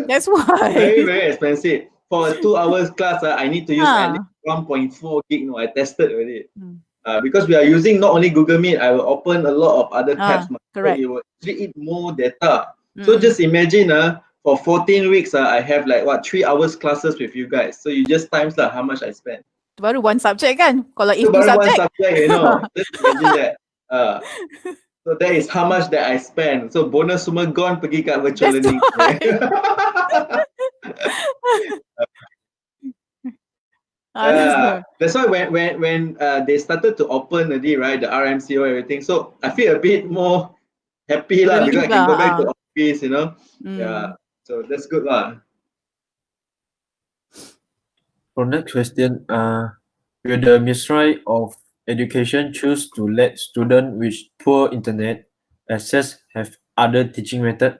That's why. Very, very expensive. For a 2 hours class, I need to use at least 1.4 gig. No, I tested already. Mm. Because we are using not only Google Meet, I will open a lot of other tabs. So Correct. it will actually eat more data. So Mm. just imagine, for 14 weeks, I have like 3 hours classes with you guys. So you just times how much I spend. Baru one subject kan? Kalau if So two baru one subject. subject, just imagine that. So that is how much that I spend. So bonus semua gone pergi kat virtual That's learning. why. That's why when they started to open already, right, the RMCO everything. So I feel a bit more happy lah, because I Relief can go back lah. to office, Mm. Yeah. So that's good lah. For next question, will the Ministry of Education choose to let students with poor internet access have other teaching method?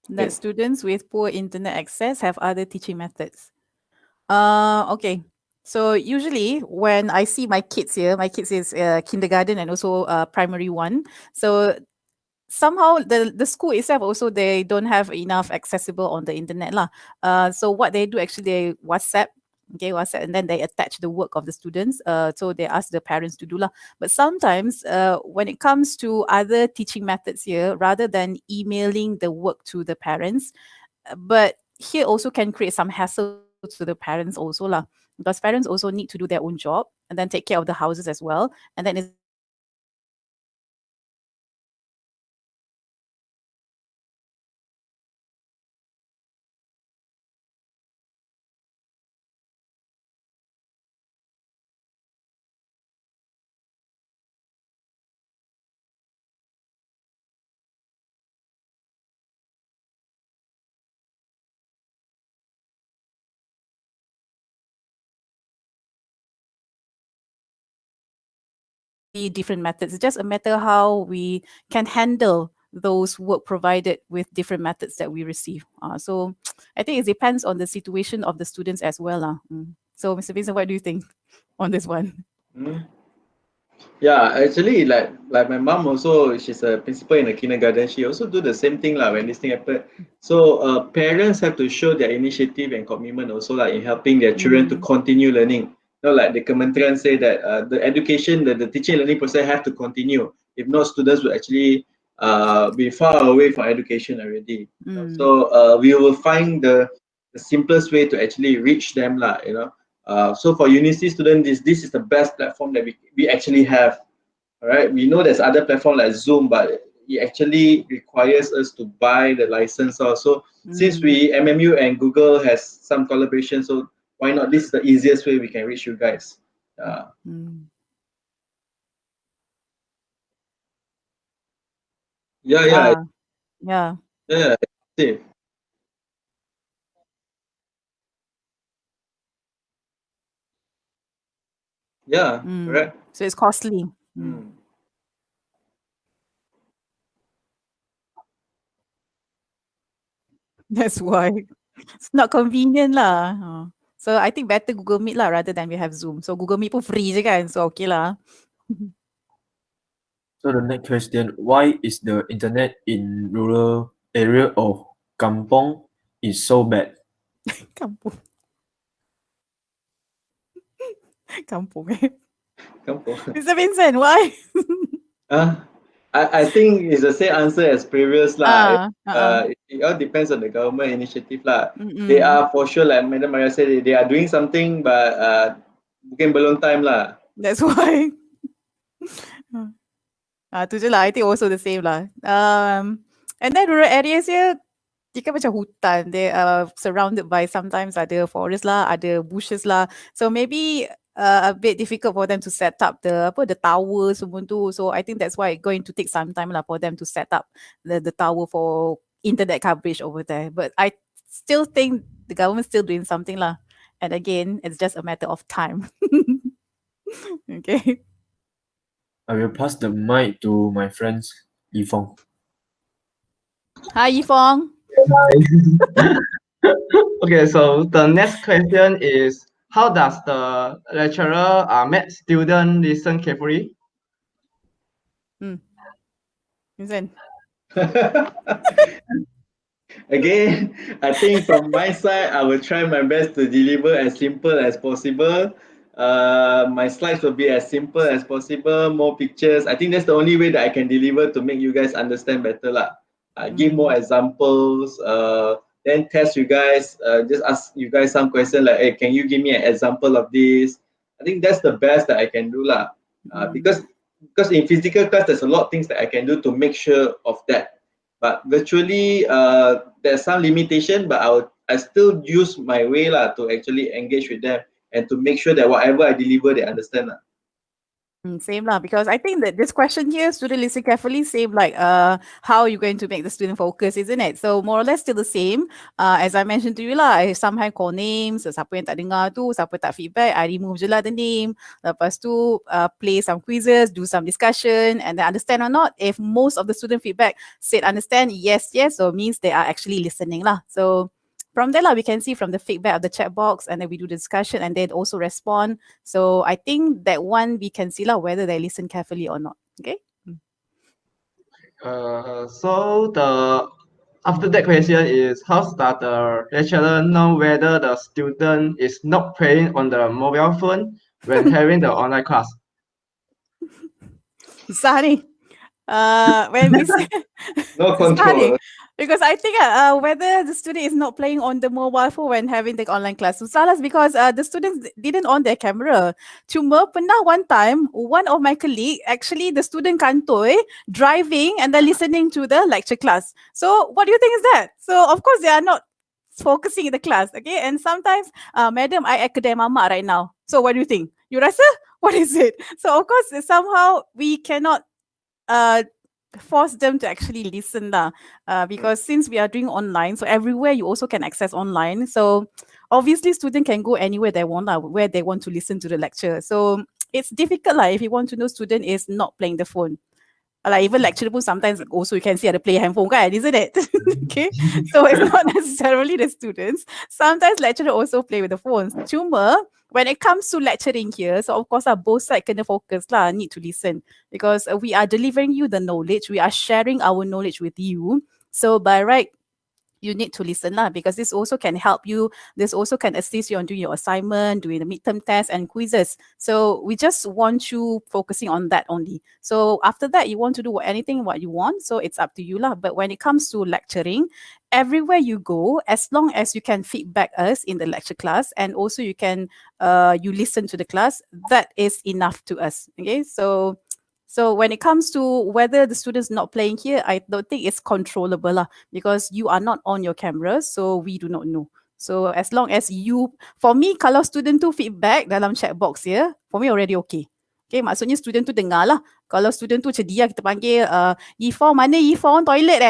That students with poor internet access have other teaching methods. Okay. So usually when I see my kids here, my kids is kindergarten and also primary 1. So somehow the school itself also, they don't have enough accessible on the internet lah. So what they do actually, they WhatsApp, and then they attach the work of the students. So they ask the parents to do lah. But sometimes when it comes to other teaching methods here, rather than emailing the work to the parents, but here also can create some hassle to the parents also lah, because parents also need to do their own job and then take care of the houses as well, and then it's different methods. It's just a matter how we can handle those work provided with different methods that we receive. So I think it depends on the situation of the students as well. So Mr. Vincent, what do you think on this one? Yeah, actually, like my mom also, she's a principal in a kindergarten. She also do the same thing when this thing happened. So parents have to show their initiative and commitment also in helping their children to continue learning. Like the Kementerian say that the education, the teaching learning process have to continue. If not, students will actually be far away from education already. So we will find the simplest way to actually reach them so for university students, this is the best platform that we actually have. All right, we know there's other platform like Zoom, but it actually requires us to buy the license also. Since MMU and Google has some collaboration, so why not? This is the easiest way we can reach you guys. Yeah. See. Yeah, correct. So it's costly. That's why it's not convenient lah. So I think better Google Meet lah rather than we have Zoom. So Google Meet pun free je kan, so okay lah. So the next question, why is the internet in rural area of Kampong is so bad? Kampung. Kampung. Mr. Vincent, why? I think it's the same answer as previous lah. It all depends on the government initiative lah. They are for sure, like Madam Maria said, they are doing something, but mungkin belum time lah. That's why. Tu je lah. I think also the same lah. And then rural areas here, dia kan macam hutan. They are surrounded by sometimes ada forest lah, ada bushes lah. So maybe a bit difficult for them to set up the tower semua tu. So I think that's why it's going to take some time lah for them to set up the tower for internet coverage over there. But I still think the government's still doing something lah. And again, it's just a matter of time. Okay. I will pass the mic to my friends, Yifong. Hi, Yifong. Okay, so the next question is, how does the lecturer make students listen carefully? Vincent. again, I think from my side, I will try my best to deliver as simple as possible. My slides will be as simple as possible, more pictures. I think that's the only way that I can deliver to make you guys understand better lah. Give more examples, then test you guys, just ask you guys some question like, hey, can you give me an example of this? I think that's the best that I can do lah. Because in physical class, there's a lot of things that I can do to make sure of that. But virtually, there's some limitation, but I still use my way lah to actually engage with them and to make sure that whatever I deliver, they understand lah. Same lah, because I think that this question here, student listen carefully, same like how you're going to make the student focus, isn't it? So more or less still the same. As I mentioned to you lah, I somehow call names, siapa yang tak dengar tu, siapa tak feedback, I remove je lah the name. Lepas tu play some quizzes, do some discussion, and then understand or not. If most of the student feedback said understand, yes, so means they are actually listening lah. So from there, we can see from the feedback of the chat box, and then we do the discussion and then also respond. So I think that one we can see whether they listen carefully or not. Okay. So after that question is, how does the lecturer know whether the student is not playing on the mobile phone when having the online class? Susah ni. When we say No control. because I think whether the student is not playing on the mobile phone when having the online class. Susah because the students didn't on their camera. Cuma pernah one time, one of my colleague, actually the student kantoi, driving and then listening to the lecture class. So what do you think is that? So of course they are not focusing in the class, okay? And sometimes, madam, I kedai mamak right now. So what do you think? You rasa? What is it? So of course, somehow we cannot force them to actually listen because since we are doing online, so everywhere you also can access online. So obviously student can go anywhere they want where they want to listen to the lecture. So it's difficult if you want to know student is not playing the phone. Like even lecturer pun sometimes also you can see ada play handphone kan, isn't it? Okay, so it's not necessarily the students. Sometimes lecturer also play with the phones. Cuma when it comes to lecturing here, so of course both sides kena focus need to listen because we are delivering you the knowledge, we are sharing our knowledge with you. So by right, you need to listen because this also can help you. This also can assist you on doing your assignment, doing the midterm tests and quizzes. So we just want you focusing on that only. So after that, you want to do anything what you want. So it's up to you But when it comes to lecturing, everywhere you go, as long as you can feedback us in the lecture class and also you can you listen to the class, that is enough to us. Okay, so when it comes to whether the student's not playing here, I don't think it's controllable because you are not on your camera, so we do not know. So as long as you, for me, kalau student tu feedback dalam chat box for me already okay. Okay, maksudnya student tu dengar lah. Kalau student tu cedia, kita panggil E4, mana E4? Toilet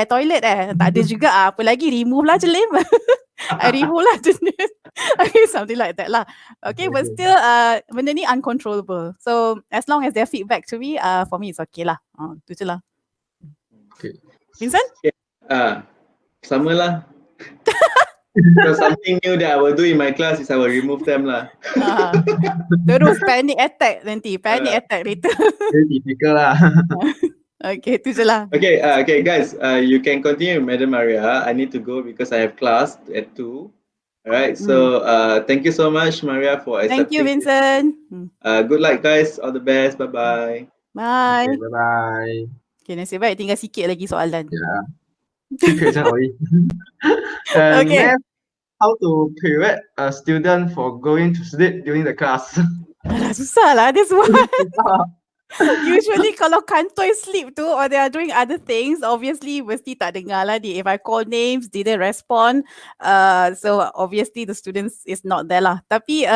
tak ada juga apa lagi, remove lah celim. I remove lah jenis. Okay, something like that lah. Okay, but still benda ni uncontrollable. So as long as their feedback to me, for me it's okay lah. Tu je lah. Okay. Vincent? Sama lah. So something new that I will do in my class is I will remove them lah. Terus panic attack nanti. Panic attack later. Very difficult lah. Okay, tu je lah. Okay, guys, you can continue with Madam Maria. I need to go because I have class at 2. Alright, so thank you so much, Maria, for accepting. Thank you, Vincent. Good luck, guys. All the best. Bye-bye. Bye. Okay, bye-bye. Okay, nasib baik tinggal sikit lagi soalan. Yeah. And Okay. next, how to prevent a student for going to sleep during the class? Alah, susah lah this one. Usually kalau kantoi sleep tu or they are doing other things, obviously mesti tak dengar lah ni. If I call names, didn't respond. So obviously the students is not there lah. Tapi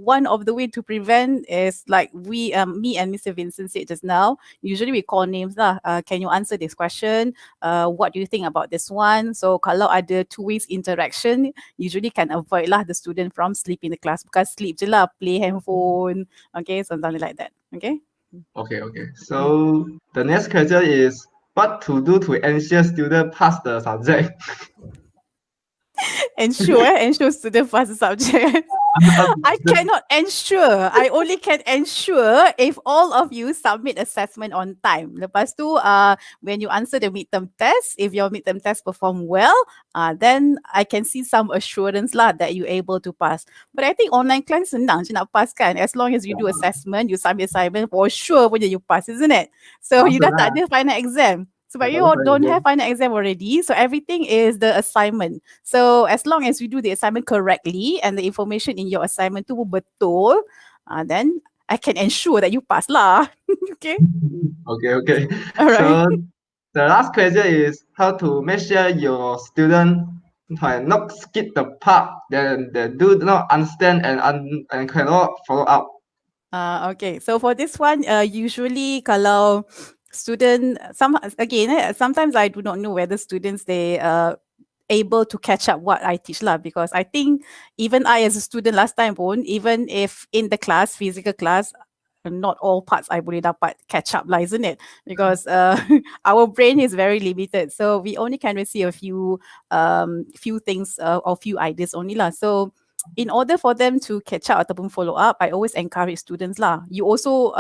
one of the way to prevent is like me and Mr. Vincent said just now. Usually we call names lah. Can you answer this question? What do you think about this one? So kalau ada two ways interaction, usually can avoid lah the student from sleep in the class. Bukan sleep je lah, play handphone. Okay, something like that. Okay. Okay. So the next question is, what to do to ensure student pass the subject? Ensure student pass the subject. I cannot ensure. I only can ensure if all of you submit assessment on time. Lepas tu, when you answer the midterm test, if your midterm test perform well, then I can see some assurance lah that you're able to pass. But I think online class senang je nak pass kan. As long as you do assessment, you submit assignment, for sure punya you pass, isn't it? So you dah tak ada final exam. Sebab you don't have final exam already, so everything is the assignment. So as long as you do the assignment correctly and the information in your assignment tu betul, then I can ensure that you pass lah. Okay. Okay. Alright. So the last question is how to make sure your student not skip the part that they do not understand and cannot follow up. Okay, so for this one, usually kalau student, sometimes I do not know whether students they able to catch up what I teach lah, because I think even I as a student last time pun, even if in the class, physical class, not all parts I boleh dapat catch up lah, isn't it? Because our brain is very limited, so we only can receive a few things or few ideas only lah. So in order for them to catch up ataupun follow up, I always encourage students lah. You also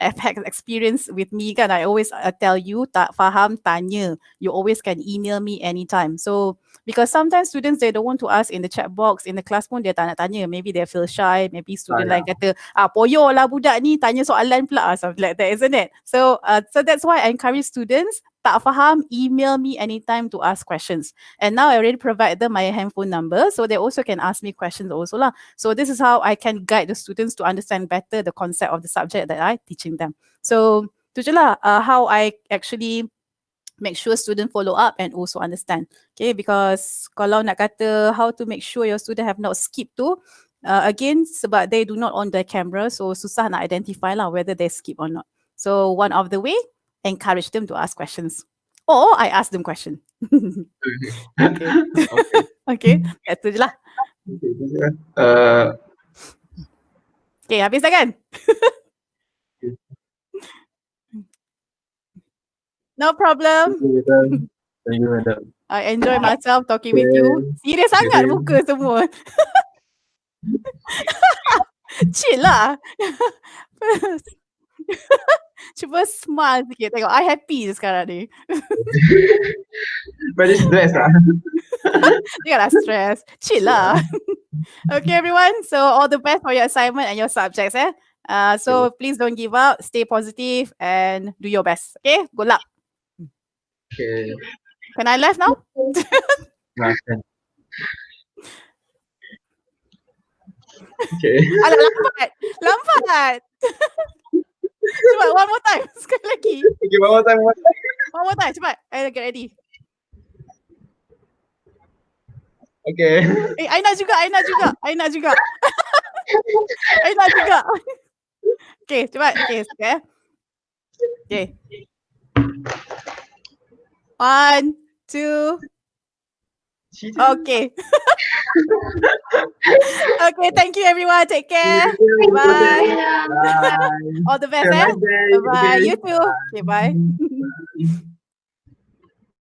have had experience with me kan. I always tell you, tak faham, tanya. You always can email me anytime. So because sometimes students they don't want to ask in the chat box, in the class pun dia tak nak tanya. Maybe they feel shy. Maybe student lain kata, poyo lah budak ni, tanya soalan pula, something like that, isn't it? So that's why I encourage students, tak faham, email me anytime to ask questions. And now I already provide them my handphone number, so they also can ask me questions also lah. So this is how I can guide the students to understand better the concept of the subject that I'm teaching them. So tu je lah how I actually make sure student follow up and also understand. Okay, because kalau nak kata how to make sure your student have not skipped tu, again sebab they do not on the camera, so susah nak identify lah whether they skip or not. So one of the way, encourage them to ask questions, or I ask them question. Okay. Okay, itu je lah. Okay, habis dah kan? No problem. Thank you, madam. I enjoy myself talking with you. Serius sangat muka semua. Chill lah. Cuba smile sikit. Tengok, I happy je sekarang ni. Very stressed lah. Janganlah stress. Chill lah. Okay, everyone. So all the best for your assignment and your subjects. So please don't give up. Stay positive and do your best. Okay, good luck. Okay. Can I left now? Okay. Alah, lambat. Cepat, one more time. Sekali lagi. Okay, one more time. One more time, cepat. I get ready. Okay. Aina juga. Okay, cepat. Okay, sekejap. Okay. 1, 2. Okay. Okay, thank you everyone. Take care. Bye. Bye. All the best. Have a nice day. Bye. Okay. You too. Okay, bye.